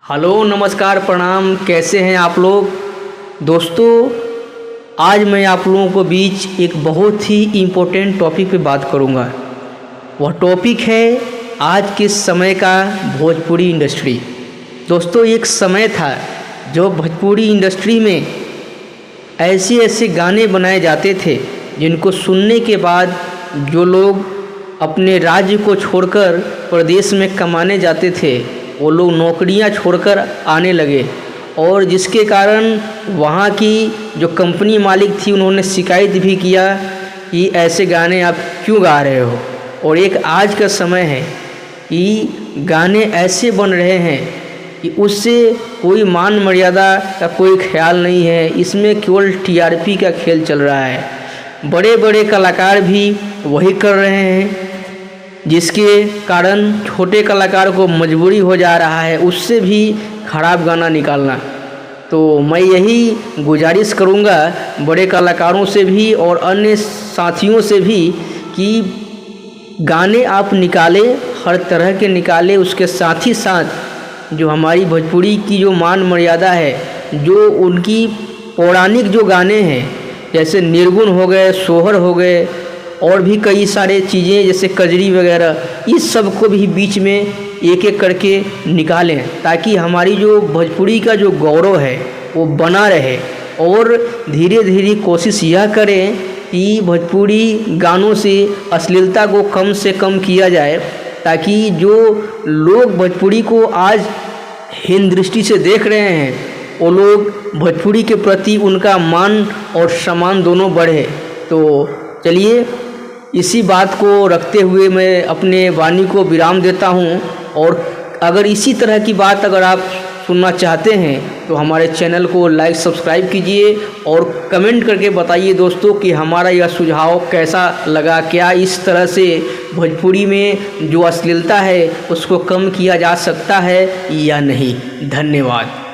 Hello नमस्कार प्रणाम, कैसे हैं आप लोग। दोस्तों, आज मैं आप लोगों को बीच एक बहुत ही इम्पोर्टेंट टॉपिक पे बात करूंगा। वह टॉपिक है आज के समय का भोजपुरी इंडस्ट्री। दोस्तों, एक समय था जो भोजपुरी इंडस्ट्री में ऐसे ऐसे गाने बनाए जाते थे जिनको सुनने के बाद जो लोग अपने राज्य को छोड़कर प्रदेश में कमाने जाते थे वो लोग नौकरियां छोड़कर आने लगे, और जिसके कारण वहाँ की जो कंपनी मालिक थी उन्होंने शिकायत भी किया कि ऐसे गाने आप क्यों गा रहे हो। और एक आज का समय है कि गाने ऐसे बन रहे हैं कि उससे कोई मान मर्यादा का कोई ख्याल नहीं है, इसमें केवल टीआरपी का खेल चल रहा है। बड़े बड़े कलाकार भी वही कर रहे हैं, जिसके कारण छोटे कलाकार को मजबूरी हो जा रहा है उससे भी ख़राब गाना निकालना। तो मैं यही गुजारिश करूंगा बड़े कलाकारों से भी और अन्य साथियों से भी कि गाने आप निकालें, हर तरह के निकालें। उसके साथ ही साथ जो हमारी भोजपुरी की जो मान मर्यादा है, जो उनकी पौराणिक जो गाने हैं जैसे निर्गुण हो गए, सोहर हो गए और भी कई सारे चीज़ें जैसे कजरी वगैरह, इस सब को भी बीच में एक एक करके निकालें ताकि हमारी जो भोजपुरी का जो गौरव है वो बना रहे। और धीरे धीरे कोशिश यह करें कि भोजपुरी गानों से अश्लीलता को कम से कम किया जाए, ताकि जो लोग भोजपुरी को आज हीन दृष्टि से देख रहे हैं वो लोग भोजपुरी के प्रति उनका मान और सम्मान दोनों बढ़े। तो चलिए, इसी बात को रखते हुए मैं अपने वाणी को विराम देता हूं। और अगर इसी तरह की बात अगर आप सुनना चाहते हैं तो हमारे चैनल को लाइक सब्सक्राइब कीजिए और कमेंट करके बताइए दोस्तों कि हमारा यह सुझाव कैसा लगा। क्या इस तरह से भोजपुरी में जो अश्लीलता है उसको कम किया जा सकता है या नहीं। धन्यवाद।